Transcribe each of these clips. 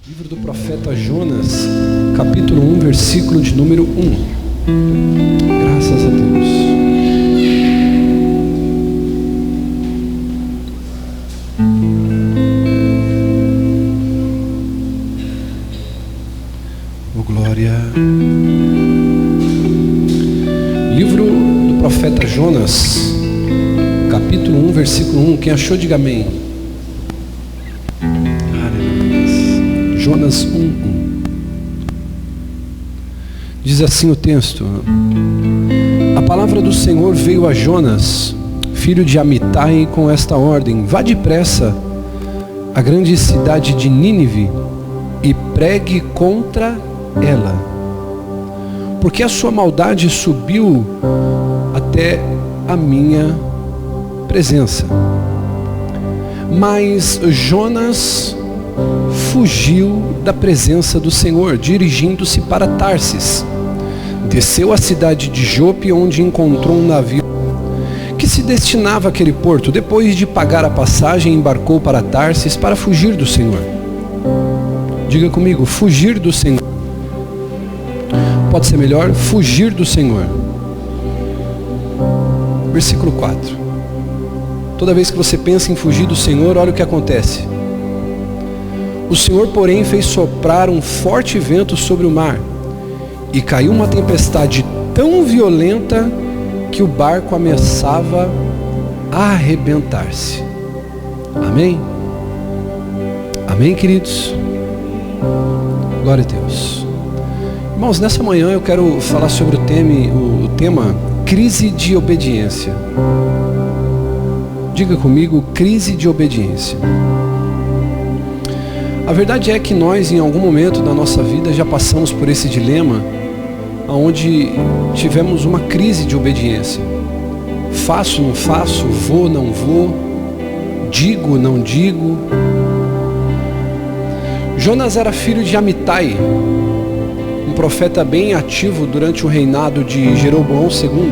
Livro do profeta Jonas, capítulo 1, versículo de número 1. Graças a Deus. Oh, glória. Livro do profeta Jonas, capítulo 1, versículo 1. Quem achou, diga amém. Jonas 1:1. Diz assim o texto: A palavra do Senhor veio a Jonas, filho de Amitai, com esta ordem: Vá depressa à grande cidade de Nínive e pregue contra ela, porque a sua maldade subiu até a minha presença. Mas Jonas fugiu da presença do Senhor, dirigindo-se para Tarsis. Desceu à cidade de Jope, onde encontrou um navio que se destinava àquele porto. Depois de pagar a passagem, embarcou para Tarsis para fugir do Senhor. Diga comigo, fugir do Senhor. Pode ser melhor, fugir do Senhor. Versículo 4. Toda vez que você pensa em fugir do Senhor, olha o que acontece. O Senhor, porém, fez soprar um forte vento sobre o mar, e caiu uma tempestade tão violenta que o barco ameaçava arrebentar-se. Amém? Amém, queridos? Glória a Deus. Irmãos, nessa manhã eu quero falar sobre o tema crise de obediência. Diga comigo, crise de obediência. A verdade é que nós, em algum momento da nossa vida, já passamos por esse dilema, onde tivemos uma crise de obediência. Faço, não faço, vou, não vou, digo, não digo. Jonas era filho de Amitai, um profeta bem ativo durante o reinado de Jeroboão II.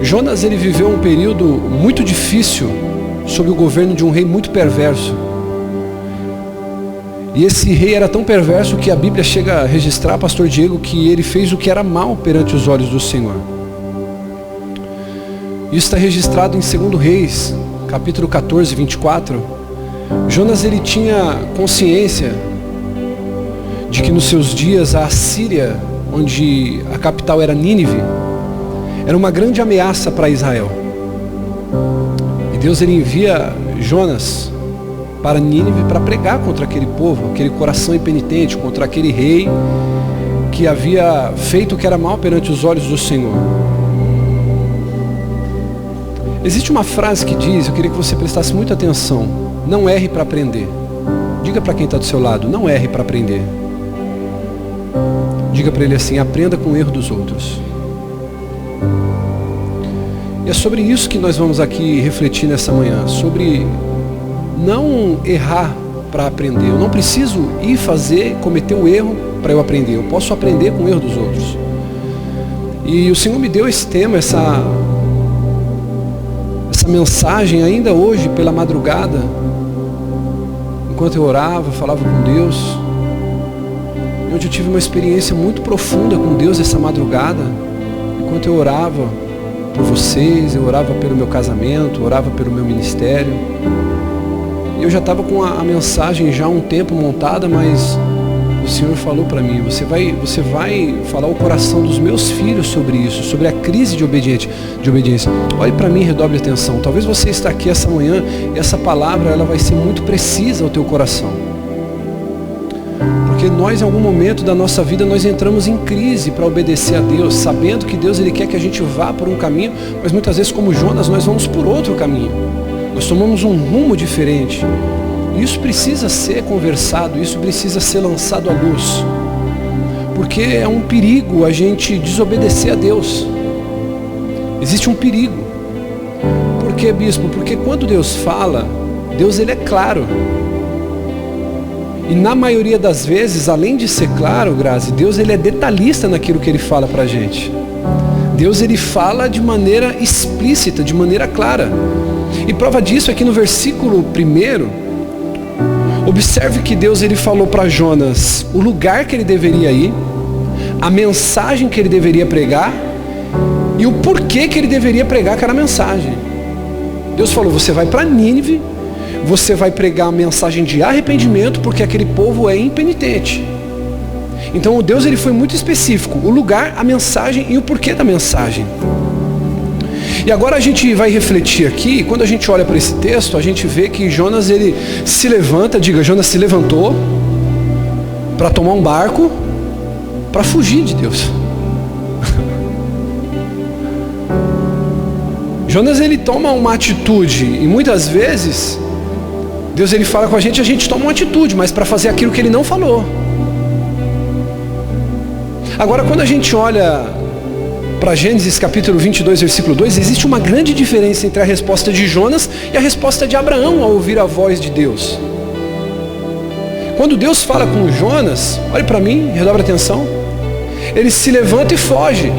Jonas, ele viveu um período muito difícil sob o governo de um rei muito perverso. E esse rei era tão perverso que a Bíblia chega a registrar, pastor Diego, que ele fez o que era mal perante os olhos do Senhor. Isso está registrado em 2 Reis, capítulo 14, 24. Jonas, ele tinha consciência de que nos seus dias a Assíria, onde a capital era Nínive, era uma grande ameaça para Israel. E Deus, ele envia Jonas para Nínive para pregar contra aquele povo, aquele coração impenitente, contra aquele rei que havia feito o que era mal perante os olhos do Senhor. Existe uma frase que diz, eu queria que você prestasse muita atenção: não erre para aprender. Diga para quem está do seu lado, não erre para aprender. Diga para ele assim: aprenda com o erro dos outros. E é sobre isso que nós vamos aqui refletir nessa manhã, sobre não errar para aprender. Eu não preciso ir cometer o erro para eu aprender. Eu posso aprender com o erro dos outros. E o Senhor me deu esse tema, essa mensagem ainda hoje pela madrugada, enquanto eu orava, falava com Deus, onde eu tive uma experiência muito profunda com Deus essa madrugada, enquanto eu orava por vocês, eu orava pelo meu casamento, orava pelo meu ministério. Eu já estava com a mensagem já há um tempo montada, mas o Senhor falou para mim: você vai falar o coração dos meus filhos sobre isso, sobre a crise de obediência. Olhe para mim e redobre atenção. Talvez você está aqui essa manhã e essa palavra ela vai ser muito precisa ao teu coração. Porque nós, em algum momento da nossa vida, nós entramos em crise para obedecer a Deus, sabendo que Deus, ele quer que a gente vá por um caminho, mas muitas vezes, como Jonas, nós vamos por outro caminho. Nós tomamos um rumo diferente. Isso precisa ser conversado, isso precisa ser lançado à luz. Porque é um perigo a gente desobedecer a Deus. Existe um perigo. Por quê, bispo? Porque quando Deus fala, Deus, ele é claro. E na maioria das vezes, além de ser claro, Grazi, Deus, ele é detalhista naquilo que ele fala pra gente. Deus, ele fala de maneira explícita, de maneira clara. E prova disso é que no versículo 1, Observe que Deus ele falou para Jonas o lugar que ele deveria ir, a mensagem que ele deveria pregar e o porquê que ele deveria pregar aquela mensagem. Deus falou: você vai para Nínive, você vai pregar a mensagem de arrependimento, porque aquele povo é impenitente. Então Deus ele foi muito específico, o lugar, a mensagem e o porquê da mensagem. E agora a gente vai refletir aqui, quando a gente olha para esse texto, a gente vê que Jonas ele se levanta, Jonas se levantou para tomar um barco, para fugir de Deus. Jonas ele toma uma atitude, e muitas vezes Deus ele fala com a gente toma uma atitude, mas para fazer aquilo que ele não falou. Agora quando a gente olha para Gênesis capítulo 22, versículo 2, existe uma grande diferença entre a resposta de Jonas e a resposta de Abraão ao ouvir a voz de Deus. Quando Deus fala com Jonas, olhe para mim, redobre a atenção, ele se levanta e foge.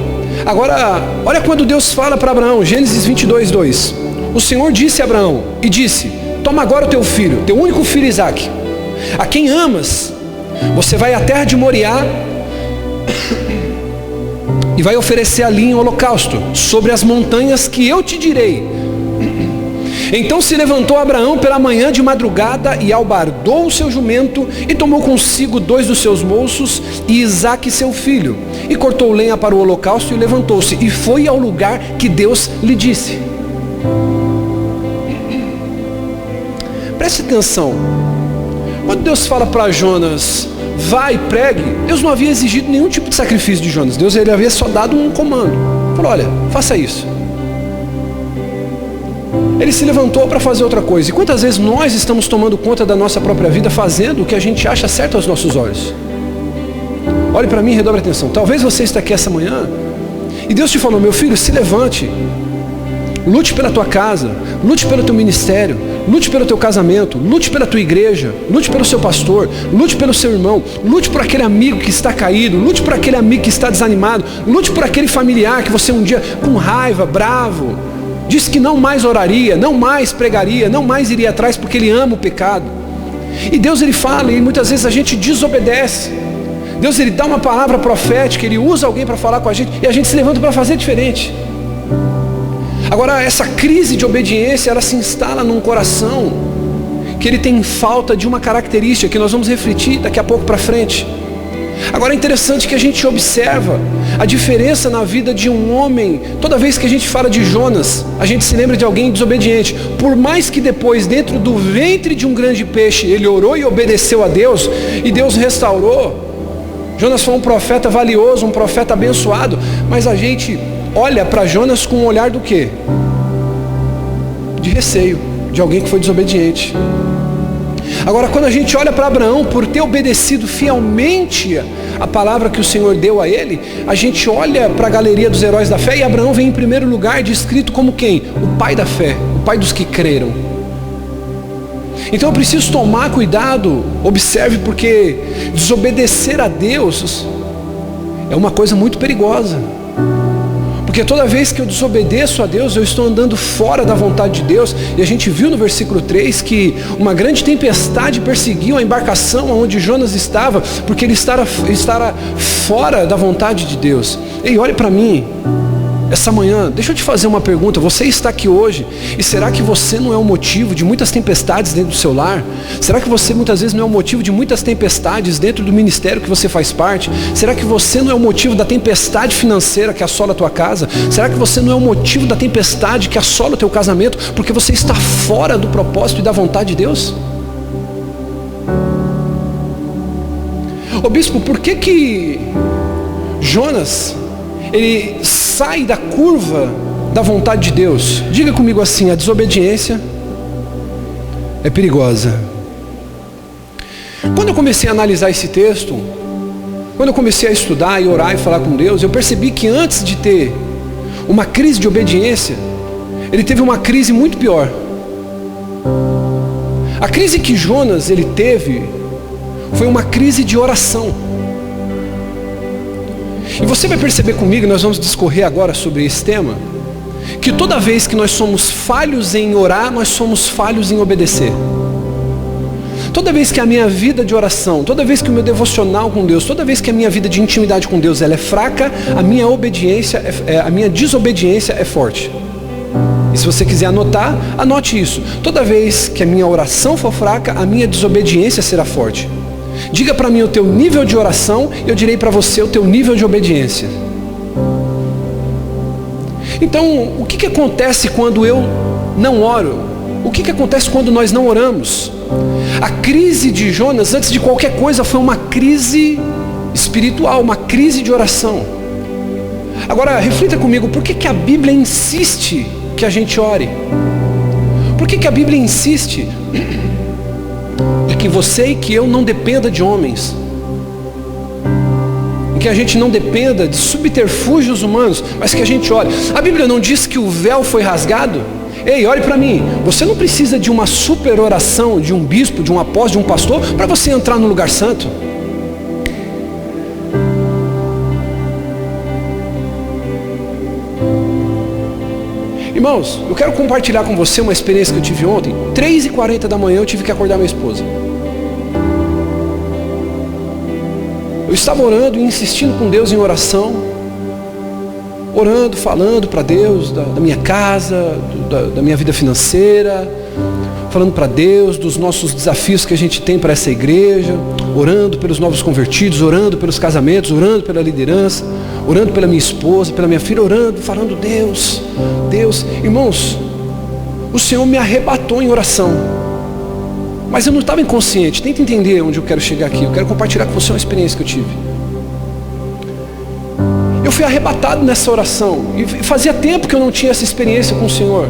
Agora, olha quando Deus fala para Abraão, Gênesis 22, 2. O Senhor disse a Abraão e disse: toma agora o teu filho, teu único filho Isaque, a quem amas, você vai à terra de Moriá e vai oferecer ali em holocausto, sobre as montanhas que eu te direi. Então se levantou Abraão pela manhã de madrugada e albardou o seu jumento e tomou consigo 2 dos seus moços e Isaque seu filho, e cortou lenha para o holocausto e levantou-se e foi ao lugar que Deus lhe disse. Preste atenção, quando Deus fala para Jonas: vai e pregue, Deus não havia exigido nenhum tipo de sacrifício de Jonas. Deus ele havia só dado um comando, falou: olha, faça isso. Ele se levantou para fazer outra coisa. E quantas vezes nós estamos tomando conta da nossa própria vida, fazendo o que a gente acha certo aos nossos olhos? Olhe para mim e redobre a atenção. Talvez você está aqui essa manhã e Deus te falou: meu filho, se levante, lute pela tua casa, lute pelo teu ministério, lute pelo teu casamento, lute pela tua igreja, lute pelo seu pastor, lute pelo seu irmão, lute por aquele amigo que está caído, lute por aquele amigo que está desanimado, lute por aquele familiar que você um dia, com raiva, bravo, disse que não mais oraria, não mais pregaria, não mais iria atrás porque ele ama o pecado. E Deus ele fala, e muitas vezes a gente desobedece. Deus ele dá uma palavra profética, ele usa alguém para falar com a gente e a gente se levanta para fazer diferente. Agora essa crise de obediência, ela se instala num coração que ele tem falta de uma característica que nós vamos refletir daqui a pouco para frente. Agora é interessante que a gente observa a diferença na vida de um homem. Toda vez que a gente fala de Jonas, a gente se lembra de alguém desobediente. Por mais que depois, dentro do ventre de um grande peixe, ele orou e obedeceu a Deus, e Deus restaurou. Jonas foi um profeta valioso, um profeta abençoado, mas a gente olha para Jonas com um olhar do quê? De receio, de alguém que foi desobediente. Agora quando a gente olha para Abraão, por ter obedecido fielmente a palavra que o Senhor deu a ele, a gente olha para a galeria dos heróis da fé e Abraão vem em primeiro lugar descrito como quem? O pai da fé, o pai dos que creram. Então eu preciso tomar cuidado, observe, porque desobedecer a Deus é uma coisa muito perigosa. Porque toda vez que eu desobedeço a Deus, eu estou andando fora da vontade de Deus. E a gente viu no versículo 3 que uma grande tempestade perseguiu a embarcação onde Jonas estava, porque ele estava fora da vontade de Deus. Ei, olhe para mim, essa manhã, deixa eu te fazer uma pergunta. Você está aqui hoje, e será que você não é o motivo de muitas tempestades dentro do seu lar? Será que você muitas vezes não é o motivo de muitas tempestades dentro do ministério que você faz parte? Será que você não é o motivo da tempestade financeira que assola a tua casa? Será que você não é o motivo da tempestade que assola o teu casamento, porque você está fora do propósito e da vontade de Deus? Ô bispo, por que Jonas ele sai da curva da vontade de Deus? Diga comigo assim: a desobediência é perigosa. Quando eu comecei a analisar esse texto, quando eu comecei a estudar e orar e falar com Deus, eu percebi que antes de ter uma crise de obediência, ele teve uma crise muito pior. A crise que Jonas ele teve foi uma crise de oração. E você vai perceber comigo, nós vamos discorrer agora sobre esse tema, que toda vez que nós somos falhos em orar, nós somos falhos em obedecer. toda vez que a minha vida de oração, toda vez que o meu devocional com Deus, toda vez que a minha vida de intimidade com Deus ela é fraca, a minha desobediência é forte. E se você quiser anotar, anote isso. Toda vez que a minha oração for fraca, a minha desobediência será forte. Diga para mim o teu nível de oração, eu direi para você o teu nível de obediência. Então, o que acontece quando eu não oro? O que acontece quando nós não oramos? A crise de Jonas, antes de qualquer coisa, foi uma crise espiritual, uma crise de oração. Agora, reflita comigo, por que a Bíblia insiste que a gente ore? Por que a Bíblia insiste em que você e que eu não dependa de homens? Em que a gente não dependa de subterfúgios humanos, mas que a gente ore. A Bíblia não diz que o véu foi rasgado? Ei, olhe para mim, você não precisa de uma super oração de um bispo, de um apóstolo, de um pastor, para você entrar no lugar santo. Irmãos, eu quero compartilhar com você uma experiência que eu tive ontem. 3h40 da manhã eu tive que acordar minha esposa. Eu estava orando e insistindo com Deus em oração, orando, falando para Deus da minha casa, da minha vida financeira, falando para Deus dos nossos desafios que a gente tem para essa igreja, orando pelos novos convertidos, orando pelos casamentos, orando pela liderança, orando pela minha esposa, pela minha filha, orando, falando Deus, irmãos, o Senhor me arrebatou em oração. Mas eu não estava inconsciente. Tenta entender onde eu quero chegar aqui. Eu quero compartilhar com você uma experiência que eu tive. Eu fui arrebatado nessa oração. E fazia tempo que eu não tinha essa experiência com o Senhor.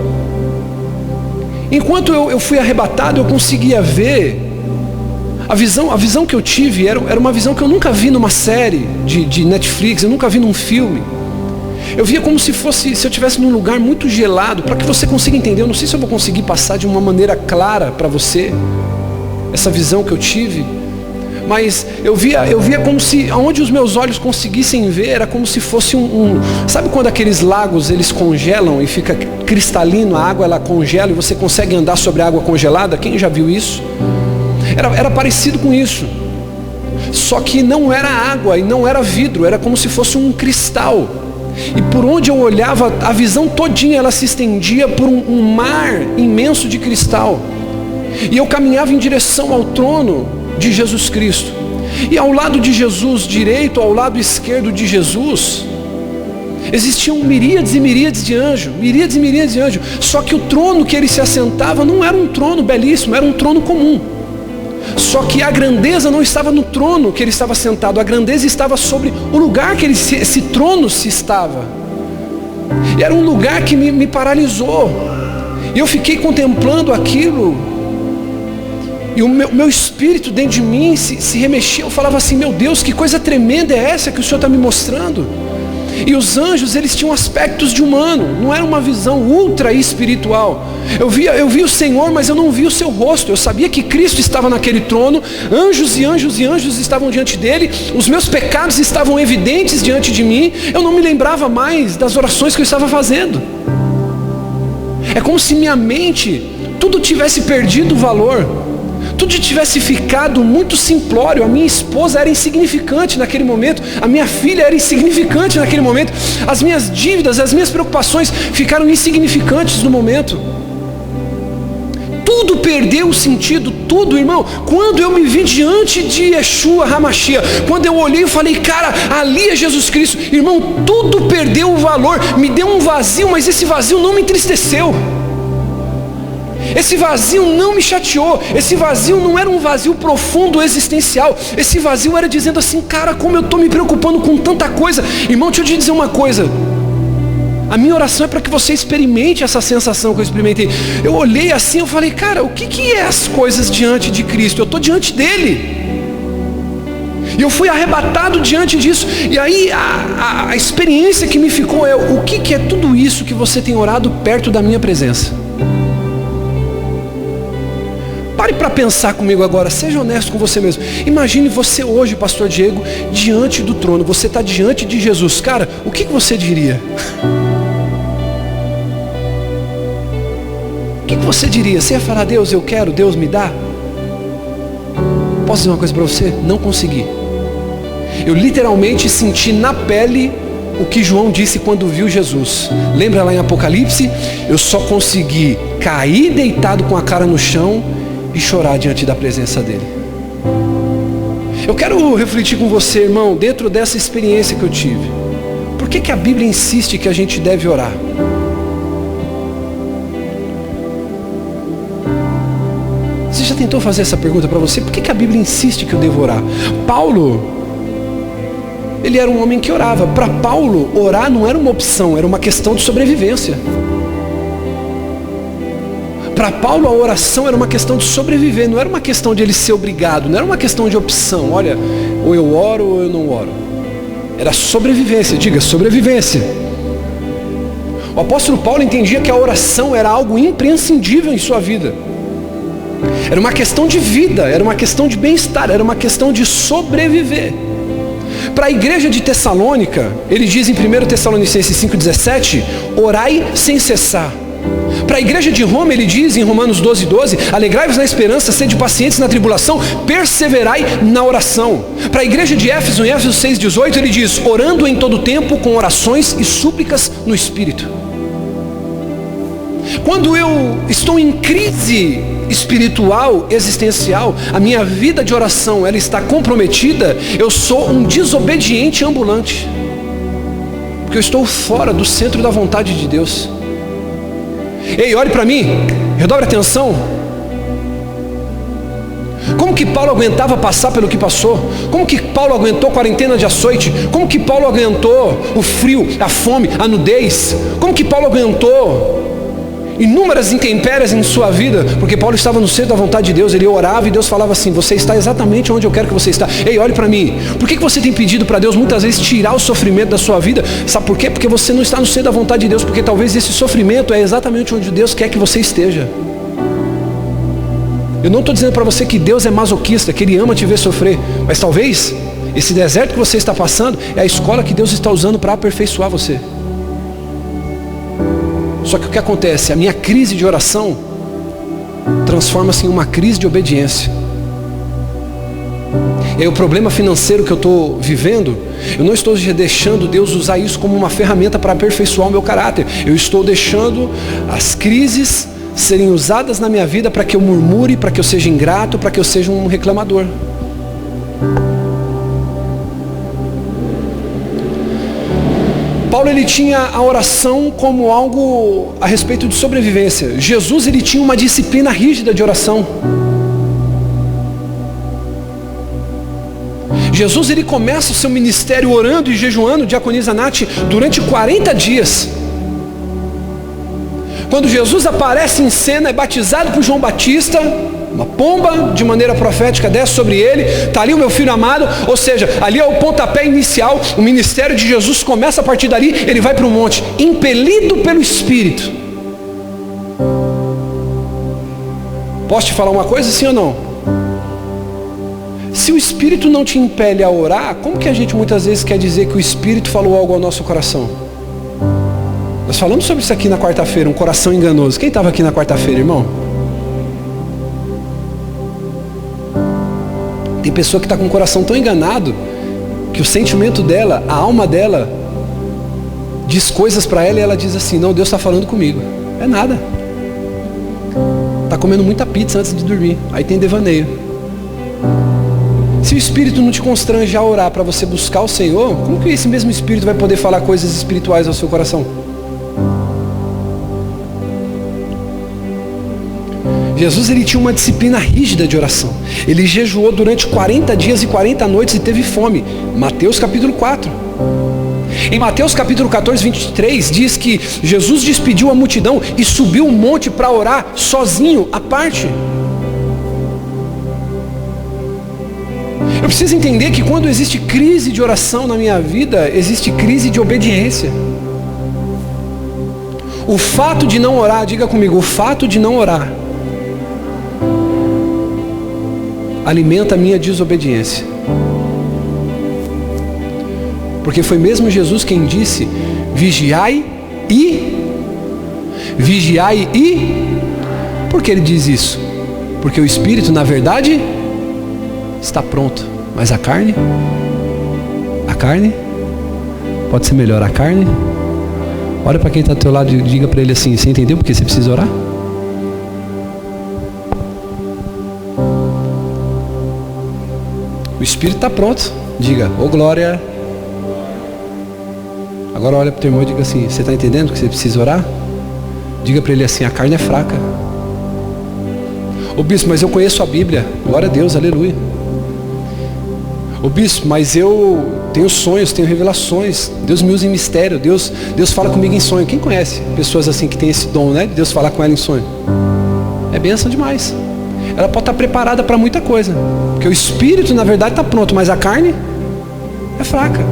Enquanto eu fui arrebatado, eu conseguia ver. A visão que eu tive era uma visão que eu nunca vi numa série de Netflix. Eu nunca vi num filme. Eu via como se eu estivesse num lugar muito gelado. Para que você consiga entender, eu não sei se eu vou conseguir passar de uma maneira clara para você essa visão que eu tive, mas eu via como se, onde os meus olhos conseguissem ver, era como se fosse sabe quando aqueles lagos eles congelam e fica cristalino, a água ela congela e você consegue andar sobre a água congelada? Quem já viu isso? Era parecido com isso, só que não era água e não era vidro, era como se fosse um cristal. E por onde eu olhava, a visão todinha ela se estendia por um mar imenso de cristal. E eu caminhava em direção ao trono de Jesus Cristo. E ao lado de Jesus direito, ao lado esquerdo de Jesus, existiam miríades e miríades de anjos, miríades e miríades de anjos. Só que o trono que ele se assentava não era um trono belíssimo, era um trono comum. Só que a grandeza não estava no trono que ele estava sentado, a grandeza estava sobre o lugar que esse trono se estava. E era um lugar que me paralisou. E eu fiquei contemplando aquilo. E o meu espírito dentro de mim se remexia. Eu falava assim, meu Deus, que coisa tremenda é essa que o Senhor está me mostrando? E os anjos, eles tinham aspectos de humano, não era uma visão ultra espiritual. Eu via o Senhor, mas eu não via o seu rosto. Eu sabia que Cristo estava naquele trono, anjos e anjos e anjos estavam diante dele, os meus pecados estavam evidentes diante de mim. Eu não me lembrava mais das orações que eu estava fazendo. É como se minha mente, tudo tivesse perdido o valor, tudo tivesse ficado muito simplório. A minha esposa era insignificante naquele momento, a minha filha era insignificante naquele momento, as minhas dívidas, as minhas preocupações ficaram insignificantes no momento. Tudo perdeu o sentido, tudo, irmão. Quando eu me vi diante de Yeshua HaMashiach, quando eu olhei e falei, cara, ali é Jesus Cristo, irmão, tudo perdeu o valor, me deu um vazio, mas esse vazio não me entristeceu. Esse vazio não me chateou. Esse vazio não era um vazio profundo, existencial. Esse vazio era dizendo assim, cara, como eu estou me preocupando com tanta coisa. Irmão, deixa eu te dizer uma coisa. A minha oração é para que você experimente essa sensação que eu experimentei. Eu olhei assim, eu falei, cara, o que é as coisas diante de Cristo? Eu estou diante dele. E eu fui arrebatado diante disso. E aí a experiência que me ficou é, o que é tudo isso que você tem orado perto da minha presença? Pare para pensar comigo agora, seja honesto com você mesmo. Imagine você hoje, pastor Diego, diante do trono. Você está diante de Jesus. Cara, o que você diria? O que você diria? Você ia falar, Deus, eu quero, Deus me dá? Posso dizer uma coisa para você? Não consegui. Eu literalmente senti na pele o que João disse quando viu Jesus. Lembra lá em Apocalipse? Eu só consegui cair deitado com a cara no chão e chorar diante da presença dele. Eu quero refletir com você, irmão, dentro dessa experiência que eu tive. Por que a Bíblia insiste que a gente deve orar? Você já tentou fazer essa pergunta para você? Por que a Bíblia insiste que eu devo orar? Paulo, ele era um homem que orava. Para Paulo, orar não era uma opção, era uma questão de sobrevivência. Para Paulo, a oração era uma questão de sobreviver, não era uma questão de ele ser obrigado, não era uma questão de opção. Olha, ou eu oro ou eu não oro. Era sobrevivência, diga sobrevivência. O apóstolo Paulo entendia que a oração era algo imprescindível em sua vida. Era uma questão de vida, era uma questão de bem-estar, era uma questão de sobreviver. Para a igreja de Tessalônica, ele diz em 1 Tessalonicenses 5,17, orai sem cessar. Para a igreja de Roma, ele diz em Romanos 12:12, alegrai-vos na esperança, sede pacientes na tribulação, perseverai na oração. Para a igreja de Éfeso, em Éfeso 6:18, ele diz, orando em todo tempo com orações e súplicas no Espírito. Quando eu estou em crise espiritual, existencial, a minha vida de oração, ela está comprometida, eu sou um desobediente ambulante. Porque eu estou fora do centro da vontade de Deus. Ei, olhe para mim, redobre a atenção. Como que Paulo aguentava passar pelo que passou? Como que Paulo aguentou quarentena de açoite? Como que Paulo aguentou o frio, a fome, a nudez? Como que Paulo aguentou inúmeras intempéries em sua vida? Porque Paulo estava no centro da vontade de Deus. Ele orava e Deus falava assim, você está exatamente onde eu quero que você está. Ei, olhe para mim. Por que você tem pedido para Deus muitas vezes tirar o sofrimento da sua vida? Sabe por quê? Porque você não está no centro da vontade de Deus. Porque talvez esse sofrimento é exatamente onde Deus quer que você esteja. Eu não estou dizendo para você que Deus é masoquista, que Ele ama te ver sofrer. Mas talvez esse deserto que você está passando é a escola que Deus está usando para aperfeiçoar você. Só que o que acontece? A minha crise de oração transforma-se em uma crise de obediência. E aí o problema financeiro que eu estou vivendo, eu não estou deixando Deus usar isso como uma ferramenta para aperfeiçoar o meu caráter. Eu estou deixando as crises serem usadas na minha vida para que eu murmure, para que eu seja ingrato, para que eu seja um reclamador. Paulo, ele tinha a oração como algo a respeito de sobrevivência. Jesus, ele tinha uma disciplina rígida de oração. Jesus, ele começa o seu ministério orando e jejuando, diaconisa Nath, durante 40 dias. Quando Jesus aparece em cena, é batizado por João Batista, uma pomba de maneira profética desce sobre ele, está ali o meu filho amado, ou seja, ali é o pontapé inicial, o ministério de Jesus começa a partir dali, ele vai para o monte, impelido pelo Espírito. Posso te falar uma coisa, sim ou não? Se o Espírito não te impele a orar, como que a gente muitas vezes quer dizer que o Espírito falou algo ao nosso coração? Nós falamos sobre isso aqui na quarta-feira, um coração enganoso. Quem estava aqui na quarta-feira, irmão? Tem pessoa que está com o coração tão enganado que o sentimento dela, a alma dela diz coisas para ela e ela diz assim, não, Deus está falando comigo. É nada. Está comendo muita pizza antes de dormir. Aí tem devaneio. Se o Espírito não te constrange a orar para você buscar o Senhor, como que esse mesmo Espírito vai poder falar coisas espirituais ao seu coração? Jesus, ele tinha uma disciplina rígida de oração. Ele jejuou durante 40 dias e 40 noites e teve fome. Mateus capítulo 4. Em Mateus capítulo 14, 23, diz que Jesus despediu a multidão e subiu um monte para orar sozinho, à parte. Eu preciso entender que quando existe crise de oração na minha vida, existe crise de obediência. O fato de não orar, diga comigo, o fato de não orar alimenta a minha desobediência. Porque foi mesmo Jesus quem disse, vigiai e... Por que ele diz isso? Porque o Espírito, na verdade, está pronto, mas a carne? A carne? Pode ser melhor a carne? Olha para quem está do teu lado e diga para ele assim, você entendeu porque você precisa orar? O espírito está pronto. Diga, ô glória. Agora olha para o teu irmão e diga assim, você está entendendo que você precisa orar? Diga para ele assim, a carne é fraca. Ô bispo, mas eu conheço a Bíblia. Glória a Deus, aleluia. Ô bispo, mas eu tenho sonhos, tenho revelações. Deus me usa em mistério. Deus fala comigo em sonho. Quem conhece pessoas assim que tem esse dom, né? De Deus falar com ela em sonho. É bênção demais. Ela pode estar preparada para muita coisa. Porque o espírito, na verdade, está pronto, mas a carne é fraca.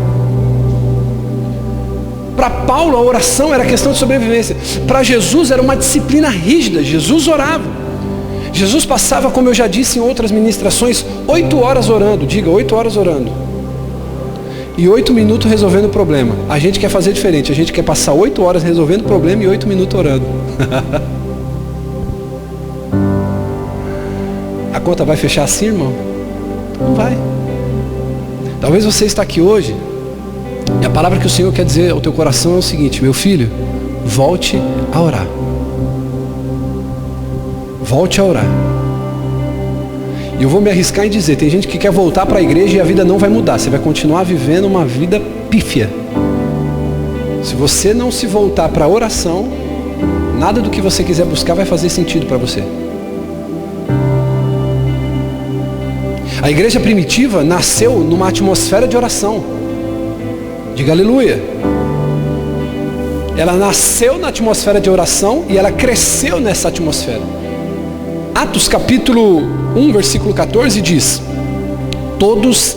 Para Paulo, a oração era questão de sobrevivência. Para Jesus, era uma disciplina rígida. Jesus orava. Jesus passava, como eu já disse em outras ministrações, 8 horas orando. Diga, 8 horas orando. E 8 minutos resolvendo o problema. A gente quer fazer diferente. A gente quer passar 8 horas resolvendo o problema e 8 minutos orando. A conta vai fechar assim, irmão? Não vai. Talvez você está aqui hoje e a palavra que o Senhor quer dizer ao teu coração é o seguinte: meu filho, volte a orar. Volte a orar. E eu vou me arriscar em dizer, tem gente que quer voltar para a igreja e a vida não vai mudar. Você vai continuar vivendo uma vida pífia. Se você não se voltar para a oração, nada do que você quiser buscar vai fazer sentido para você. A igreja primitiva nasceu numa atmosfera de oração. Diga aleluia. Ela nasceu na atmosfera de oração e ela cresceu nessa atmosfera. Atos capítulo 1, versículo 14 diz: todos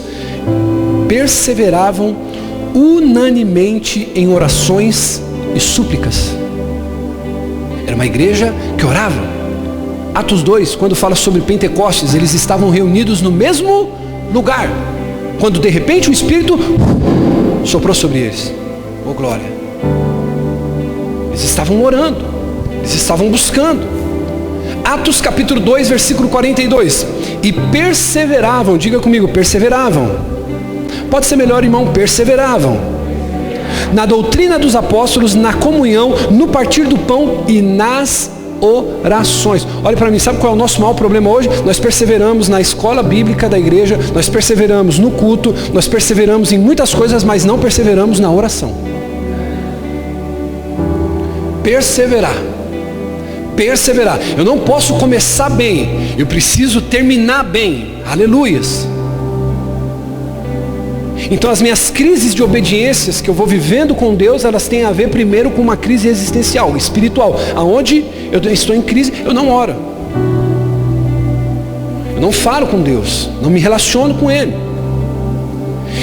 perseveravam unanimemente em orações e súplicas. Era uma igreja que orava. Atos 2, quando fala sobre Pentecostes, eles estavam reunidos no mesmo lugar, quando de repente o Espírito soprou sobre eles. Oh glória! Eles estavam orando, eles estavam buscando. Atos capítulo 2, versículo 42. E perseveravam, diga comigo, perseveravam. Pode ser melhor, irmão, perseveravam. Na doutrina dos apóstolos, na comunhão, no partir do pão e nas orações. Olha para mim, sabe qual é o nosso maior problema hoje? Nós perseveramos na escola bíblica da igreja, nós perseveramos no culto, nós perseveramos em muitas coisas, mas não perseveramos na oração. Perseverar. Eu não posso começar bem, eu preciso terminar bem. Aleluias. Então as minhas crises de obediências que eu vou vivendo com Deus, elas têm a ver primeiro com uma crise existencial, espiritual. Aonde eu estou em crise, eu não oro. Eu não falo com Deus, não me relaciono com Ele.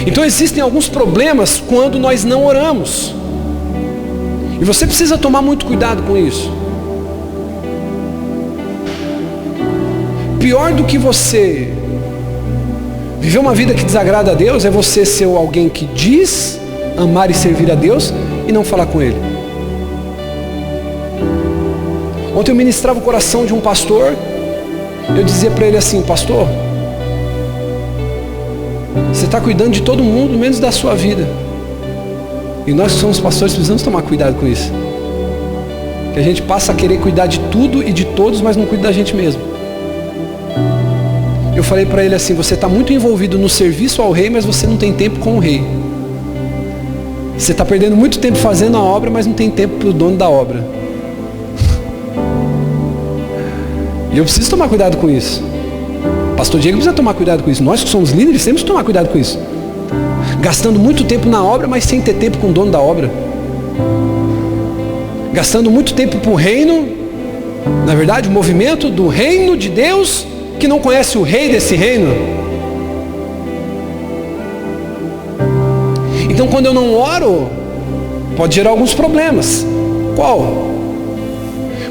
Então existem alguns problemas quando nós não oramos. E você precisa tomar muito cuidado com isso. Pior do que você viver uma vida que desagrada a Deus é você ser alguém que diz amar e servir a Deus e não falar com Ele. Ontem eu ministrava o coração de um pastor. Eu dizia para ele assim: pastor, você está cuidando de todo mundo menos da sua vida. E nós que somos pastores precisamos tomar cuidado com isso. Que a gente passa a querer cuidar de tudo e de todos, mas não cuida da gente mesmo. Eu falei para ele assim: você está muito envolvido no serviço ao rei, mas você não tem tempo com o rei. Você está perdendo muito tempo fazendo a obra, mas não tem tempo para o dono da obra. E eu preciso tomar cuidado com isso. Pastor Diego precisa tomar cuidado com isso. Nós que somos líderes temos que tomar cuidado com isso. Gastando muito tempo na obra, mas sem ter tempo com o dono da obra. Gastando muito tempo para o reino, na verdade o movimento do reino de Deus, que não conhece o rei desse reino. Então quando eu não oro, pode gerar alguns problemas. Qual?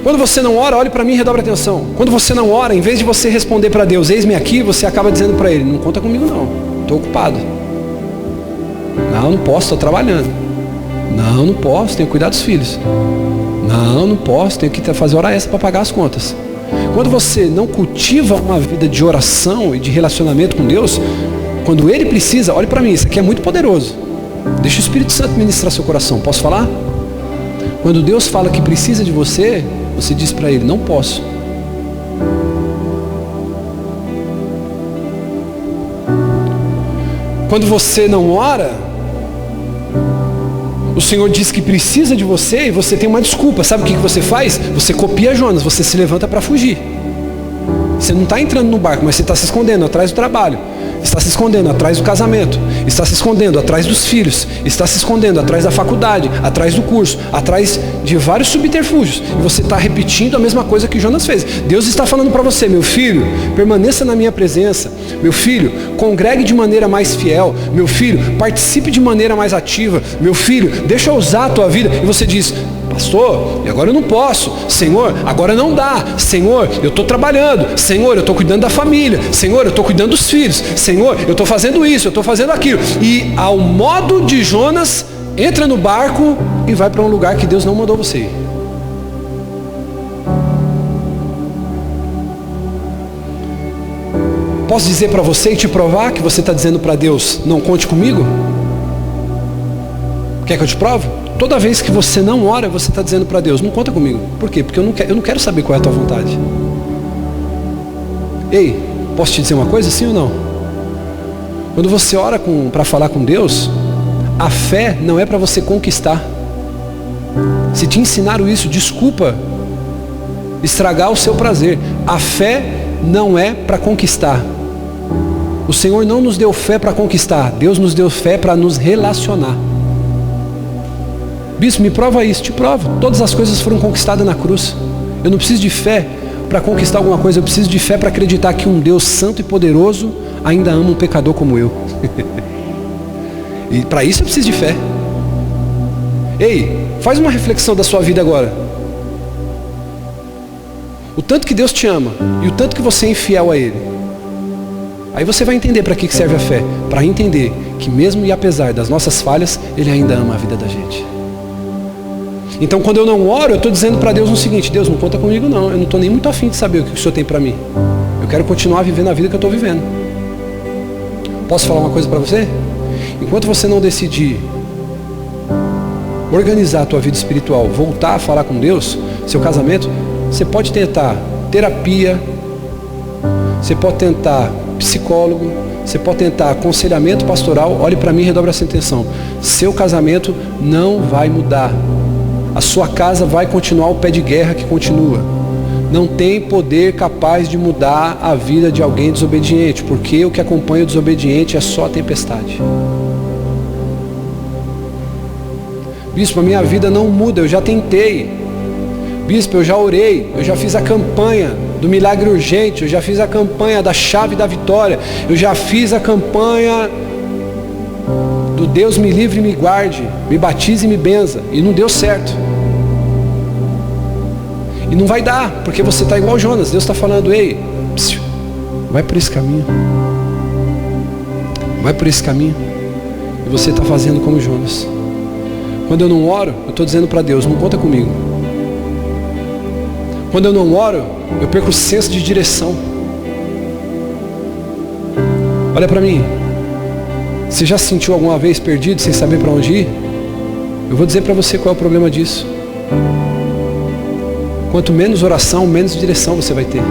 Quando você não ora, olhe para mim e redobre a atenção. Quando você não ora, em vez de você responder para Deus, eis-me aqui, você acaba dizendo para Ele: não conta comigo não, estou ocupado. Não posso, estou trabalhando. Não posso, tenho que cuidar dos filhos. Não posso, tenho que fazer hora extra para pagar as contas. Quando você não cultiva uma vida de oração e de relacionamento com Deus, quando Ele precisa, olhe para mim, isso aqui é muito poderoso. Deixa o Espírito Santo ministrar seu coração. Posso falar? Quando Deus fala que precisa de você, você diz para Ele, não posso. Quando você não ora, o Senhor diz que precisa de você e você tem uma desculpa. Sabe o que você faz? Você copia Jonas, você se levanta para fugir. Você não está entrando no barco, mas você está se escondendo atrás do trabalho. Está se escondendo atrás do casamento. Está se escondendo atrás dos filhos. Está se escondendo atrás da faculdade, atrás do curso, atrás de vários subterfúgios. E você está repetindo a mesma coisa que Jonas fez. Deus está falando para você, meu filho, permaneça na minha presença. Meu filho, congregue de maneira mais fiel. Meu filho, participe de maneira mais ativa. Meu filho, deixa eu usar a tua vida. E você diz, pastor, agora eu não posso. Senhor, agora não dá. Senhor, eu estou trabalhando. Senhor, eu estou cuidando da família. Senhor, eu estou cuidando dos filhos. Senhor, eu estou fazendo isso, eu estou fazendo aquilo. E ao modo de Jonas, entra no barco e vai para um lugar que Deus não mandou você ir. Posso dizer para você e te provar que você está dizendo para Deus, não conte comigo? Quer que eu te prove? Toda vez que você não ora, você está dizendo para Deus, não conta comigo. Por quê? Porque eu não quero saber qual é a tua vontade. Ei, posso te dizer uma coisa, sim ou não? Quando você ora para falar com Deus, a fé não é para você conquistar. Se te ensinaram isso, desculpa estragar o seu prazer. A fé não é para conquistar. O Senhor não nos deu fé para conquistar. Deus nos deu fé para nos relacionar. Bispo, me prova isso. Te provo. Todas as coisas foram conquistadas na cruz. Eu não preciso de fé para conquistar alguma coisa. Eu preciso de fé para acreditar que um Deus santo e poderoso ainda ama um pecador como eu. E para isso eu preciso de fé. Ei, faz uma reflexão da sua vida agora. O tanto que Deus te ama e o tanto que você é infiel a Ele. Aí você vai entender para que serve a fé. Para entender que mesmo e apesar das nossas falhas, Ele ainda ama a vida da gente. Então quando eu não oro, eu estou dizendo para Deus o seguinte, Deus, não conta comigo não, eu não estou nem muito afim de saber o que o Senhor tem para mim. Eu quero continuar vivendo a vida que eu estou vivendo. Posso falar uma coisa para você? Enquanto você não decidir organizar a tua vida espiritual, voltar a falar com Deus, seu casamento, você pode tentar terapia, você pode tentar psicólogo, você pode tentar aconselhamento pastoral. Olhe para mim e redobre essa atenção. Seu casamento não vai mudar. A sua casa vai continuar o pé de guerra que continua. Não tem poder capaz de mudar a vida de alguém desobediente, porque o que acompanha o desobediente é só a tempestade. Bispo, a minha vida não muda, eu já tentei. Bispo, eu já orei, eu já fiz a campanha do milagre urgente, eu já fiz a campanha da chave da vitória, eu já fiz a campanha do Deus me livre e me guarde, me batize e me benza, e não deu certo. E não vai dar, porque você está igual Jonas. Deus está falando, ei, vai por esse caminho. Vai por esse caminho. E você está fazendo como Jonas. Quando eu não oro, eu estou dizendo para Deus, não conta comigo. Quando eu não oro, eu perco o senso de direção. Olha para mim. Você já se sentiu alguma vez perdido, sem saber para onde ir? Eu vou dizer para você qual é o problema disso. Quanto menos oração, menos direção você vai ter.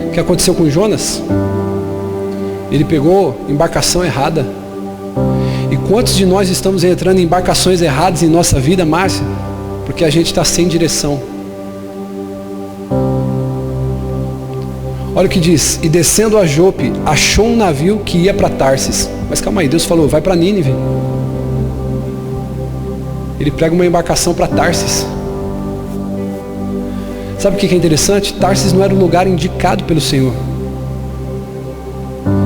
O que aconteceu com Jonas? Ele pegou embarcação errada. E quantos de nós estamos entrando em embarcações erradas em nossa vida, Márcia? Porque a gente está sem direção. Olha o que diz, e descendo a Jope, achou um navio que ia para Tarsis. Mas calma aí, Deus falou, vai para Nínive. Ele pega uma embarcação para Tarsis. Sabe o que é interessante? Tarsis não era o lugar indicado pelo Senhor.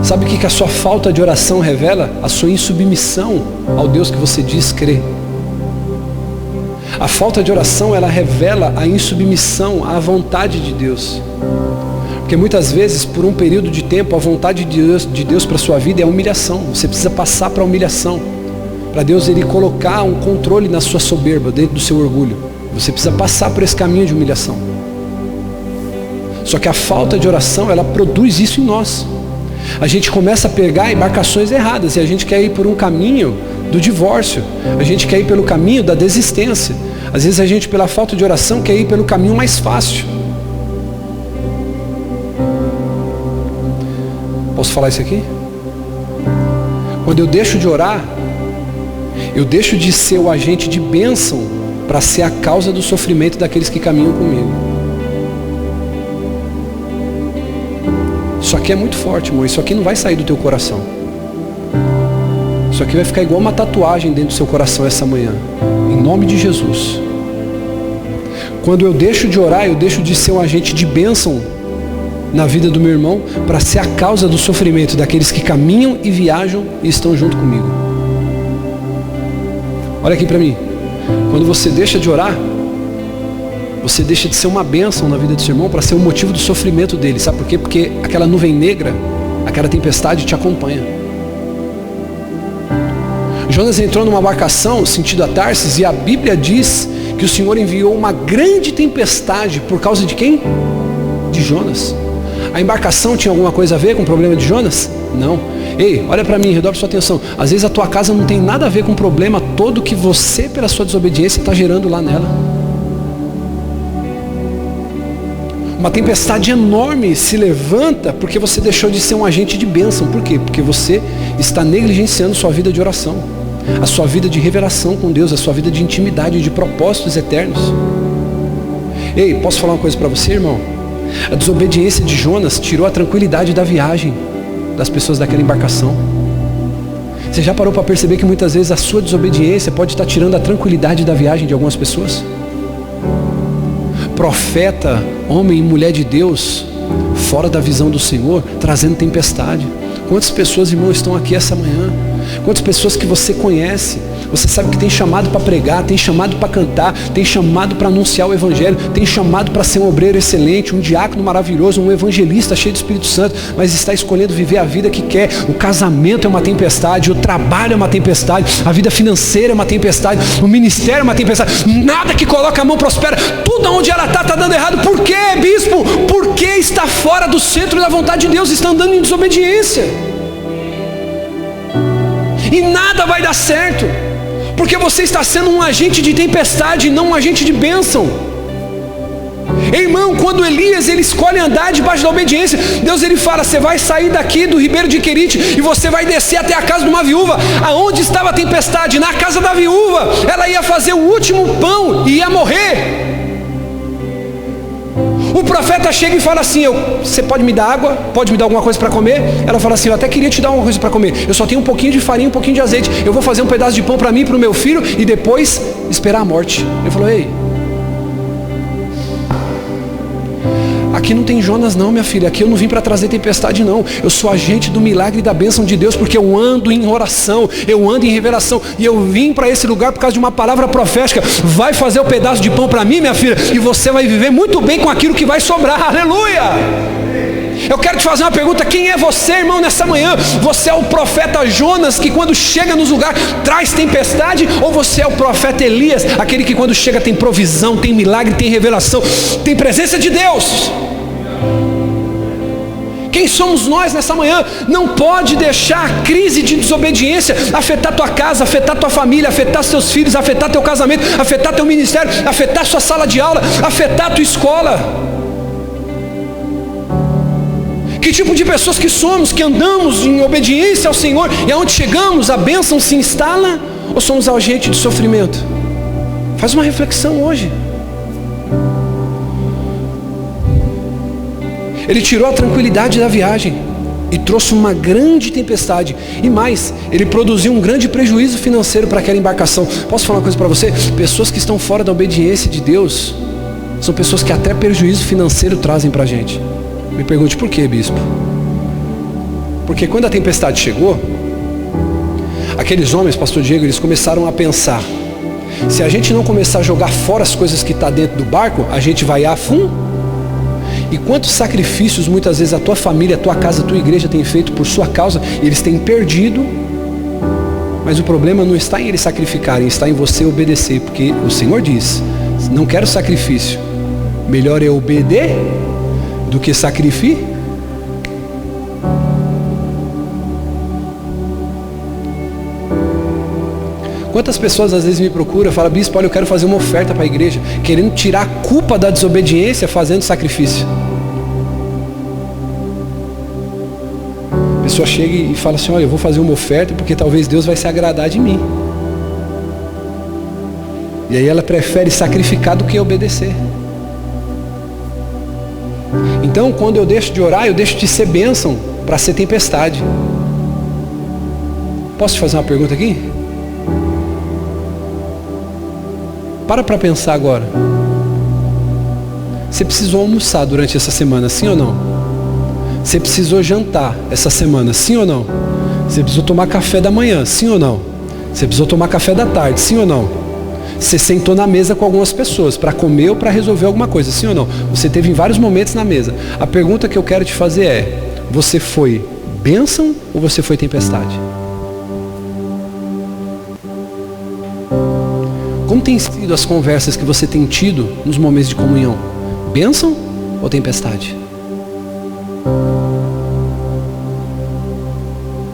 Sabe o que a sua falta de oração revela? A sua insubmissão ao Deus que você diz crer. A falta de oração, ela revela a insubmissão à vontade de Deus. Porque muitas vezes, por um período de tempo, a vontade de Deus para a sua vida é a humilhação. Você precisa passar para a humilhação. Para Deus Ele colocar um controle na sua soberba, dentro do seu orgulho. Você precisa passar por esse caminho de humilhação. Só que a falta de oração, ela produz isso em nós. A gente começa a pegar embarcações erradas, e a gente quer ir por um caminho do divórcio, a gente quer ir pelo caminho da desistência. Às vezes a gente, pela falta de oração, quer ir pelo caminho mais fácil. Posso falar isso aqui? Quando eu deixo de orar, eu deixo de ser o agente de bênção para ser a causa do sofrimento daqueles que caminham comigo. Isso aqui é muito forte, irmão. Isso aqui não vai sair do teu coração. Isso aqui vai ficar igual uma tatuagem dentro do seu coração essa manhã. Em nome de Jesus. Quando eu deixo de orar, eu deixo de ser um agente de bênção na vida do meu irmão para ser a causa do sofrimento daqueles que caminham e viajam e estão junto comigo. Olha aqui para mim. Quando você deixa de orar, você deixa de ser uma bênção na vida do seu irmão para ser o motivo do sofrimento dele. Sabe por quê? Porque aquela nuvem negra, aquela tempestade te acompanha. Jonas entrou numa embarcação sentido a Tarsis, e a Bíblia diz que o Senhor enviou uma grande tempestade por causa de quem? De Jonas. A embarcação tinha alguma coisa a ver com o problema de Jonas? Não. Ei, olha para mim, redobre sua atenção. Às vezes a tua casa não tem nada a ver com o problema todo que você, pela sua desobediência, está gerando lá nela. Uma tempestade enorme se levanta porque você deixou de ser um agente de bênção. Por quê? Porque você está negligenciando sua vida de oração, a sua vida de revelação com Deus, a sua vida de intimidade, de propósitos eternos. Ei, posso falar uma coisa para você, irmão? A desobediência de Jonas tirou a tranquilidade da viagem das pessoas daquela embarcação. Você já parou para perceber que muitas vezes a sua desobediência pode estar tirando a tranquilidade da viagem de algumas pessoas? Profeta, homem e mulher de Deus, fora da visão do Senhor, trazendo tempestade. Quantas pessoas, irmão, estão aqui essa manhã? Quantas pessoas que você conhece, você sabe que tem chamado para pregar, tem chamado para cantar, tem chamado para anunciar o Evangelho, tem chamado para ser um obreiro excelente, um diácono maravilhoso, um evangelista cheio do Espírito Santo, mas está escolhendo viver a vida que quer. O casamento é uma tempestade, o trabalho é uma tempestade, a vida financeira é uma tempestade, o ministério é uma tempestade. Nada que coloca a mão prospera. Tudo onde ela está dando errado. Por quê, bispo? Porque está fora do centro da vontade de Deus, está andando em desobediência. E nada vai dar certo, porque você está sendo um agente de tempestade, não um agente de bênção. Irmão, quando Elias ele escolhe andar debaixo da obediência, Deus ele fala: você vai sair daqui do ribeiro de Querite e você vai descer até a casa de uma viúva. Aonde estava a tempestade? Na casa da viúva. Ela ia fazer o último pão e ia morrer. O profeta chega e fala assim: você pode me dar água? Pode me dar alguma coisa para comer? Ela fala assim: eu até queria te dar alguma coisa para comer, eu só tenho um pouquinho de farinha, um pouquinho de azeite. Eu vou fazer um pedaço de pão para mim e para o meu filho e depois esperar a morte. Ele falou: ei, aqui não tem Jonas não, minha filha. Aqui eu não vim para trazer tempestade não. Eu sou agente do milagre e da bênção de Deus, porque eu ando em oração, eu ando em revelação, e eu vim para esse lugar por causa de uma palavra profética. Vai fazer o pedaço de pão para mim, minha filha, e você vai viver muito bem com aquilo que vai sobrar. Aleluia! Eu quero te fazer uma pergunta: quem é você, irmão, nessa manhã? Você é o profeta Jonas, que quando chega nos lugares traz tempestade? Ou você é o profeta Elias, aquele que quando chega tem provisão, tem milagre, tem revelação, tem presença de Deus? Quem somos nós nessa manhã? Não pode deixar a crise de desobediência afetar tua casa, afetar tua família, afetar seus filhos, afetar teu casamento, afetar teu ministério, afetar sua sala de aula, afetar tua escola. Que tipo de pessoas que somos, que andamos em obediência ao Senhor, e aonde chegamos a bênção se instala, ou somos agente de sofrimento? Faz uma reflexão hoje. Ele tirou a tranquilidade da viagem e trouxe uma grande tempestade. E mais, ele produziu um grande prejuízo financeiro para aquela embarcação. Posso falar uma coisa para você? Pessoas que estão fora da obediência de Deus são pessoas que até prejuízo financeiro trazem para a gente. Me pergunte por quê, bispo? Porque quando a tempestade chegou, aqueles homens, pastor Diego, eles começaram a pensar: se a gente não começar a jogar fora as coisas que estão dentro do barco, a gente vai afundar. E quantos sacrifícios muitas vezes a tua família, a tua casa, a tua igreja tem feito por sua causa, e eles têm perdido. Mas o problema não está em eles sacrificarem, está em você obedecer, porque o Senhor diz: não quero sacrifício, melhor é obedecer do que sacrifício? Quantas pessoas às vezes me procuram e falam: bispo, olha, eu quero fazer uma oferta para a igreja, querendo tirar a culpa da desobediência fazendo sacrifício. A pessoa chega e fala assim: olha, eu vou fazer uma oferta porque talvez Deus vai se agradar de mim. E aí ela prefere sacrificar do que obedecer. Então, quando eu deixo de orar, eu deixo de ser bênção para ser tempestade. Posso te fazer uma pergunta aqui? Para pensar agora. Você precisou almoçar durante essa semana, sim ou não? Você precisou jantar essa semana, sim ou não? Você precisou tomar café da manhã, sim ou não? Você precisou tomar café da tarde, sim ou não? Você sentou na mesa com algumas pessoas para comer ou para resolver alguma coisa, sim ou não? Você teve em vários momentos na mesa. A pergunta que eu quero te fazer é: você foi bênção ou você foi tempestade? Como tem sido as conversas que você tem tido nos momentos de comunhão? Bênção ou tempestade?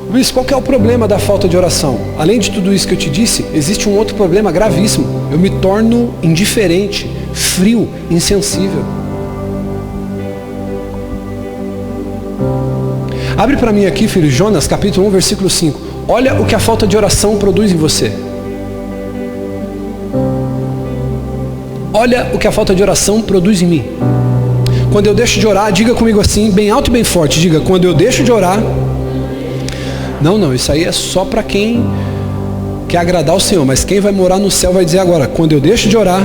Luiz, qual que é o problema da falta de oração? Além de tudo isso que eu te disse, existe um outro problema gravíssimo. Eu me torno indiferente, frio, insensível. Abre para mim aqui, filho, Jonas, capítulo 1, versículo 5. Olha o que a falta de oração produz em você. Olha o que a falta de oração produz em mim. Quando eu deixo de orar, diga comigo assim, bem alto e bem forte. Diga: quando eu deixo de orar. Não, isso aí é só para quem quer agradar o Senhor. Mas quem vai morar no céu vai dizer agora: quando eu deixo de orar,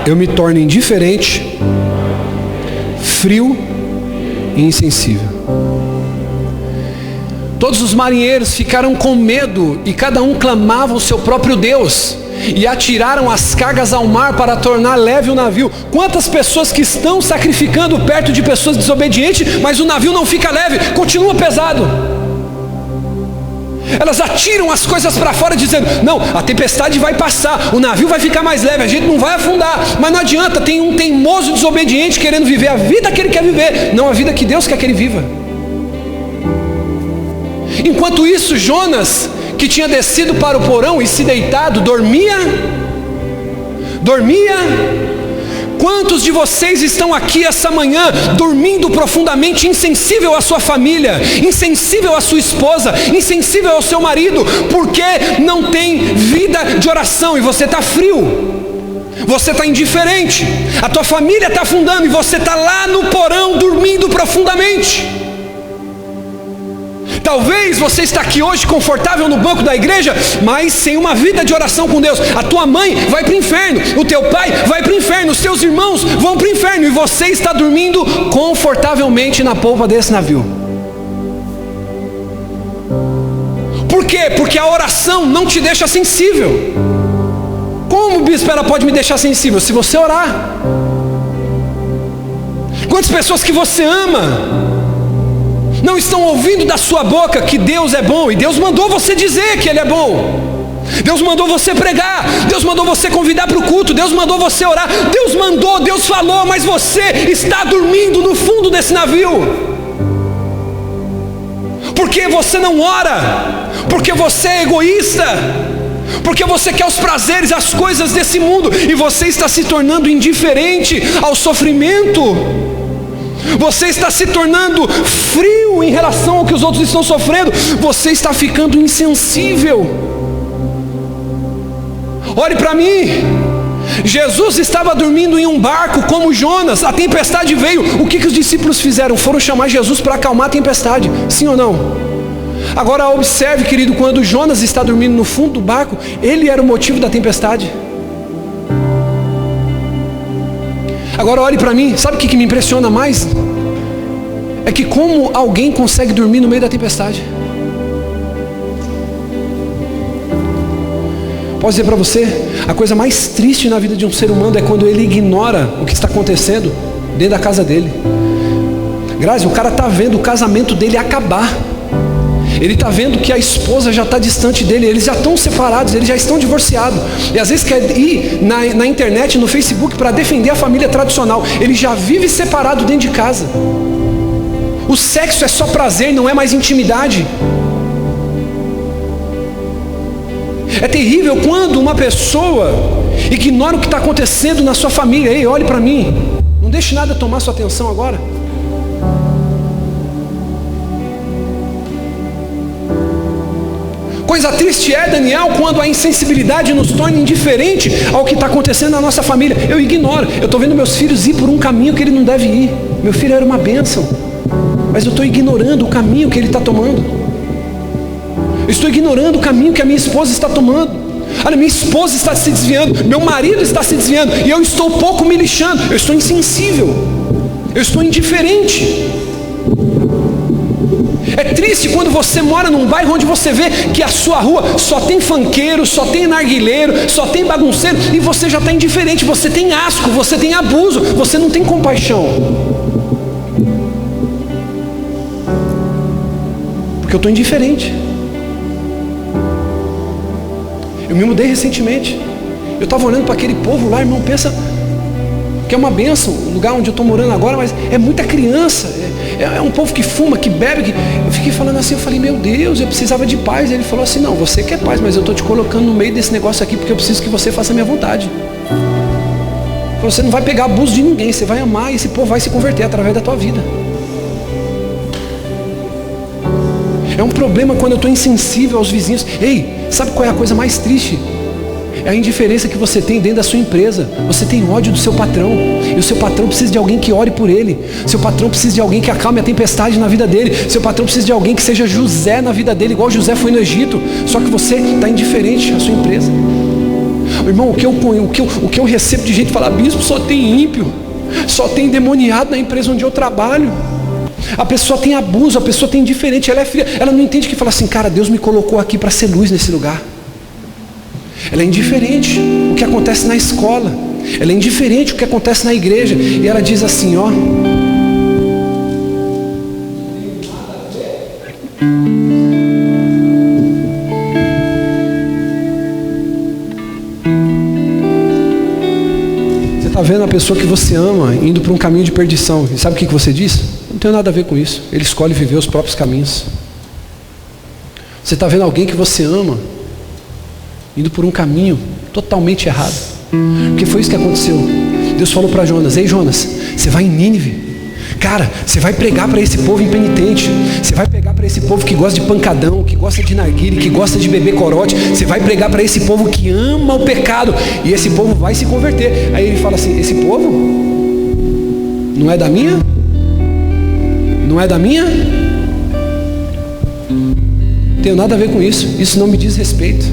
eu me torno indiferente, frio e insensível. Todos os marinheiros ficaram com medo e cada um clamava o seu próprio Deus. E atiraram as cargas ao mar para tornar leve o navio. Quantas pessoas que estão sacrificando perto de pessoas desobedientes, mas o navio não fica leve, continua pesado. Elas atiram as coisas para fora dizendo: não, a tempestade vai passar, o navio vai ficar mais leve, a gente não vai afundar. Mas não adianta, tem um teimoso desobediente querendo viver a vida que ele quer viver, não a vida que Deus quer que ele viva. Enquanto isso, Jonas, que tinha descido para o porão e se deitado, dormia. Quantos de vocês estão aqui essa manhã dormindo profundamente, insensível à sua família, insensível à sua esposa, insensível ao seu marido, porque não tem vida de oração e você está frio, você está indiferente, a tua família está afundando e você está lá no porão dormindo profundamente. Talvez você está aqui hoje confortável no banco da igreja, mas sem uma vida de oração com Deus. A tua mãe vai para o inferno, o teu pai vai para o inferno, os teus irmãos vão para o inferno, e você está dormindo confortavelmente na polpa desse navio. Por quê? Porque a oração não te deixa sensível. Como, bispo, ela pode me deixar sensível? Se você orar. Quantas pessoas que você ama não estão ouvindo da sua boca que Deus é bom, e Deus mandou você dizer que Ele é bom, Deus mandou você pregar, Deus mandou você convidar para o culto, Deus mandou você orar, Deus mandou, Deus falou, mas você está dormindo no fundo desse navio, porque você não ora, porque você é egoísta, porque você quer os prazeres, as coisas desse mundo, e você está se tornando indiferente ao sofrimento. Você está se tornando frio em relação ao que os outros estão sofrendo. Você está ficando insensível. Olhe para mim. Jesus estava dormindo em um barco como Jonas. A tempestade veio. O que os discípulos fizeram? Foram chamar Jesus para acalmar a tempestade. Sim ou não? Agora observe, querido, quando Jonas está dormindo no fundo do barco, ele era o motivo da tempestade. Agora olhe para mim, sabe o que me impressiona mais? É que como alguém consegue dormir no meio da tempestade? Posso dizer para você, a coisa mais triste na vida de um ser humano é quando ele ignora o que está acontecendo dentro da casa dele. Grazi, o cara está vendo o casamento dele acabar. ele está vendo que a esposa já está distante dele, eles já estão separados, eles já estão divorciados, e às vezes quer ir na internet, no Facebook, para defender a família tradicional. Ele já vive separado dentro de casa. O sexo é só prazer, não é mais intimidade. É terrível quando uma pessoa ignora o que está acontecendo na sua família. Ei, olhe para mim, não deixe nada tomar sua atenção agora. Coisa triste é, Daniel, quando a insensibilidade nos torna indiferente ao que está acontecendo na nossa família. Eu ignoro, eu estou vendo meus filhos ir por um caminho que ele não deve ir. Meu filho era uma bênção, mas eu estou ignorando o caminho que ele está tomando. Eu estou ignorando o caminho que a minha esposa está tomando. Olha, minha esposa está se desviando, meu marido está se desviando, e eu estou pouco me lixando. Eu estou insensível, eu estou indiferente. É triste quando você mora num bairro onde você vê que a sua rua só tem funkeiro, só tem narguileiro, só tem bagunceiro, e você já está indiferente. Você tem asco, você tem abuso, você não tem compaixão. Porque eu estou indiferente. Eu me mudei recentemente. Eu estava olhando para aquele povo lá, irmão, pensa que é uma bênção o lugar onde eu estou morando agora, mas é muita criança, é um povo que fuma, que bebe, eu fiquei falando assim, eu falei, meu Deus, eu precisava de paz. Ele falou assim, não, você quer paz, mas eu estou te colocando no meio desse negócio aqui, porque eu preciso que você faça a minha vontade. Você não vai pegar abuso de ninguém, você vai amar, e esse povo vai se converter através da tua vida. É um problema quando eu estou insensível aos vizinhos. Ei, sabe qual é a coisa mais triste? É a indiferença que você tem dentro da sua empresa. Você tem ódio do seu patrão, e o seu patrão precisa de alguém que ore por ele. Seu patrão precisa de alguém que acalme a tempestade na vida dele. Seu patrão precisa de alguém que seja José na vida dele, igual José foi no Egito. Só que você está indiferente à sua empresa. Irmão, o que eu recebo de gente falar, bispo, só tem ímpio, só tem endemoniado na empresa onde eu trabalho. A pessoa tem abuso, a pessoa tem indiferente, ela é fria, ela não entende que fala assim, cara, Deus me colocou aqui para ser luz nesse lugar. Ela é indiferente o que acontece na escola, ela é indiferente o que acontece na igreja, e ela diz assim, ó, você está vendo a pessoa que você ama indo para um caminho de perdição, e sabe o que você diz? Não tem nada a ver com isso, ele escolhe viver os próprios caminhos. Você está vendo alguém que você ama indo por um caminho totalmente errado, porque foi isso que aconteceu. Deus falou para Jonas, ei Jonas, você vai em Nínive, cara, você vai pregar para esse povo impenitente, você vai pregar para esse povo que gosta de pancadão, que gosta de narguile, que gosta de beber corote, você vai pregar para esse povo que ama o pecado, e esse povo vai se converter. Aí ele fala assim, esse povo não é da minha? Não é da minha? Não tenho nada a ver com isso, isso não me diz respeito.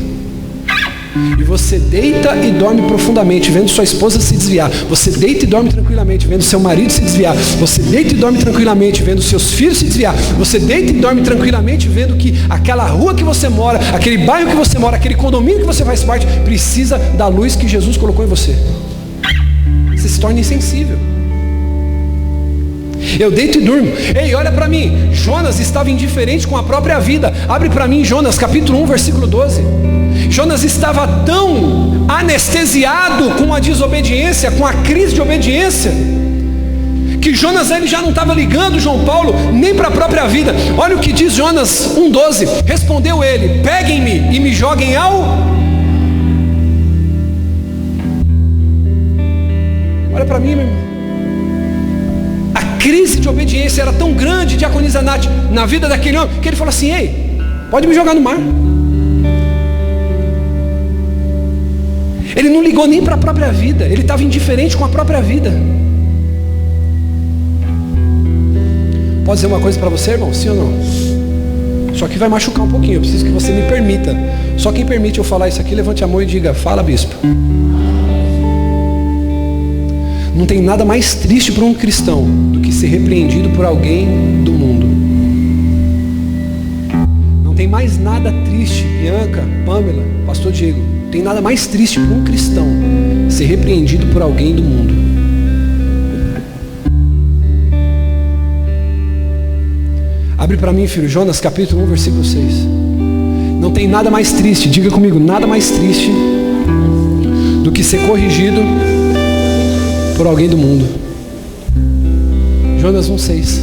E você deita e dorme profundamente vendo sua esposa se desviar. Você deita e dorme tranquilamente vendo seu marido se desviar. Você deita e dorme tranquilamente vendo seus filhos se desviar. Você deita e dorme tranquilamente vendo que aquela rua que você mora, aquele bairro que você mora, aquele condomínio que você faz parte, precisa da luz que Jesus colocou em você. Você se torna insensível. Eu deito e durmo. Ei, olha para mim, Jonas estava indiferente com a própria vida. Abre para mim Jonas capítulo 1 versículo 12. Jonas estava tão anestesiado com a desobediência, com a crise de obediência, que Jonas ele já não estava ligando João Paulo nem para a própria vida. Olha o que diz Jonas 1,12. Respondeu ele, peguem-me e me joguem ao... Olha para mim, meu irmão. A crise de obediência era tão grande, diaconisa Nath, na vida daquele homem, que ele falou assim, ei, pode me jogar no mar. Ele não ligou nem para a própria vida, ele estava indiferente com a própria vida. Posso dizer uma coisa para você, irmão? Sim ou não? Só que vai machucar um pouquinho, eu preciso que você me permita. Só quem permite eu falar isso aqui, levante a mão e diga, fala, bispo. Não tem nada mais triste para um cristão do que ser repreendido por alguém do mundo. Não tem mais nada triste, Bianca, Pamela, pastor Diego, não tem nada mais triste para um cristão ser repreendido por alguém do mundo. Abre para mim, filho, Jonas capítulo 1, versículo 6. Não tem nada mais triste, diga comigo, nada mais triste do que ser corrigido por alguém do mundo. Jonas 1,6.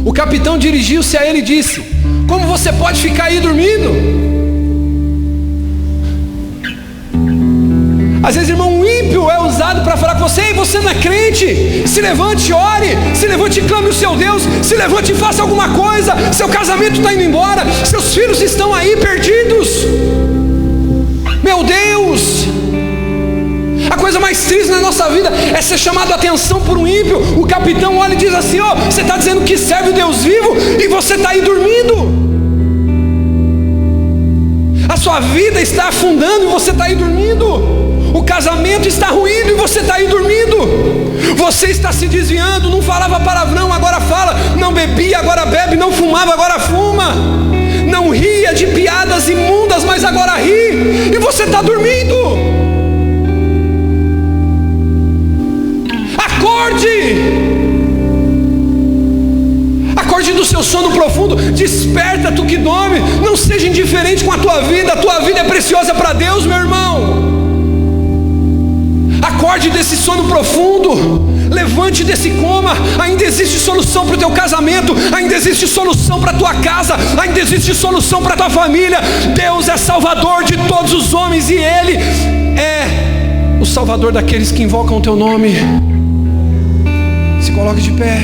O capitão dirigiu-se a ele e disse: como você pode ficar aí dormindo? Às vezes, irmão, um ímpio é usado para falar com você: ei, você não é crente, se levante, ore, se levante e clame o seu Deus, se levante e faça alguma coisa, seu casamento está indo embora, seus filhos estão aí perdidos. Meu Deus, a coisa mais triste na nossa vida é ser chamado a atenção por um ímpio. O capitão olha e diz assim: ó, você está dizendo que serve o Deus vivo e você está aí dormindo. A sua vida está afundando e você está aí dormindo. O casamento está ruindo e você está aí dormindo. Você está se desviando, não falava palavrão, agora fala. Não bebia, agora bebe. Não fumava, agora fuma. Não ria de piadas imundas, mas agora ri. E você está dormindo. Acorde do seu sono profundo. Desperta, tu que dorme. Não seja indiferente com a tua vida. A tua vida é preciosa para Deus, meu irmão. Acorde desse sono profundo. Levante desse coma. Ainda existe solução para o teu casamento. Ainda existe solução para a tua casa. Ainda existe solução para a tua família. Deus é salvador de todos os homens. E Ele é o salvador daqueles que invocam o teu nome. Se coloque de pé.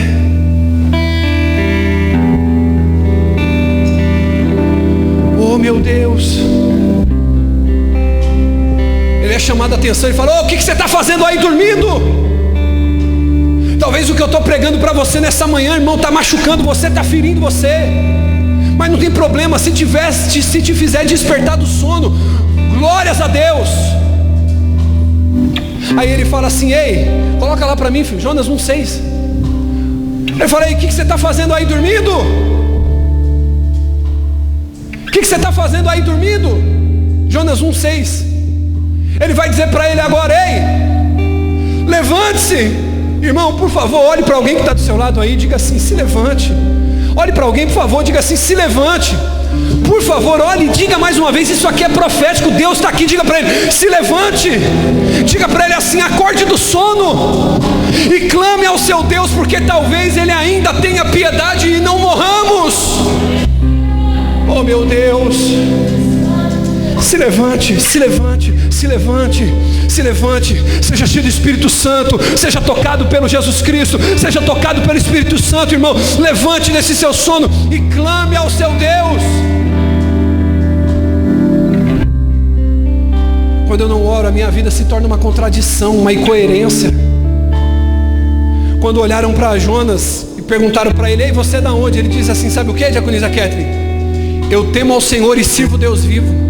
Oh, meu Deus. Ele é chamado a atenção e fala: oh, o que você está fazendo aí dormindo? Talvez o que eu estou pregando para você nessa manhã, irmão, está machucando você, está ferindo você. Mas não tem problema, se te fizer despertar do sono, glórias a Deus. Aí ele fala assim: ei, coloca lá para mim, filho, Jonas 1,6. Ele fala: ei, o que você está fazendo aí dormindo? O que você está fazendo aí dormindo? Jonas 1,6. Ele vai dizer para ele agora: ei, levante-se. Irmão, por favor, olhe para alguém que está do seu lado aí e diga assim: se levante. Olhe para alguém, por favor, diga assim: se levante. Por favor, olhe e diga mais uma vez: isso aqui é profético, Deus está aqui. Diga para ele: se levante. Diga para ele assim: acorde do sono e clame ao seu Deus, porque talvez Ele ainda tenha piedade e não morramos. Oh, meu Deus. Se levante, se levante, se levante, se levante. Seja cheio do Espírito Santo. Seja tocado pelo Jesus Cristo. Seja tocado pelo Espírito Santo, irmão. Levante desse seu sono e clame ao seu Deus. Quando eu não oro, a minha vida se torna uma contradição, uma incoerência. Quando olharam para Jonas e perguntaram para ele: ei, você é da onde? Ele diz assim: sabe o que, diaconisa Kathleen? Eu temo ao Senhor e sirvo Deus vivo.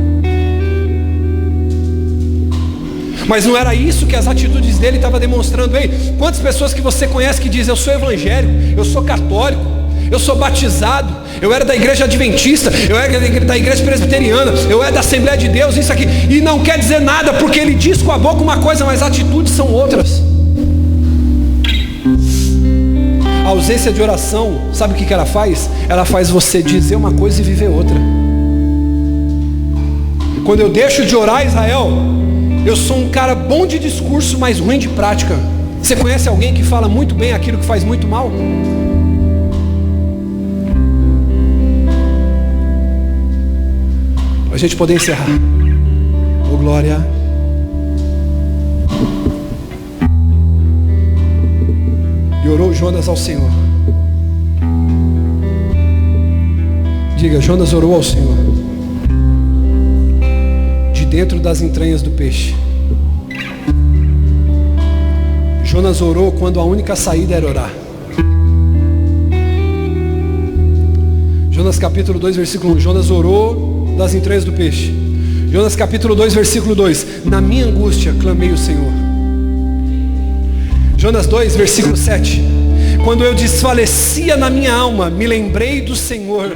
Mas não era isso que as atitudes dele estavam demonstrando. Ei, quantas pessoas que você conhece que dizem: eu sou evangélico, eu sou católico, eu sou batizado, eu era da igreja adventista, eu era da igreja presbiteriana, eu era da Assembleia de Deus, isso aqui, e não quer dizer nada, porque ele diz com a boca uma coisa, mas atitudes são outras. A ausência de oração, sabe o que ela faz? Ela faz você dizer uma coisa e viver outra. Quando eu deixo de orar, Israel, eu sou um cara bom de discurso, mas ruim de prática. Você conhece alguém que fala muito bem aquilo que faz muito mal? Para a gente poder encerrar. Oh, glória. E orou Jonas ao Senhor. Diga: Jonas orou ao Senhor. De dentro das entranhas do peixe. Jonas orou quando a única saída era orar. Jonas capítulo 2, versículo 1. Jonas orou das entranhas do peixe. Jonas capítulo 2, versículo 2. Na minha angústia clamei o Senhor. Jonas 2, versículo 7. Quando eu desfalecia na minha alma, me lembrei do Senhor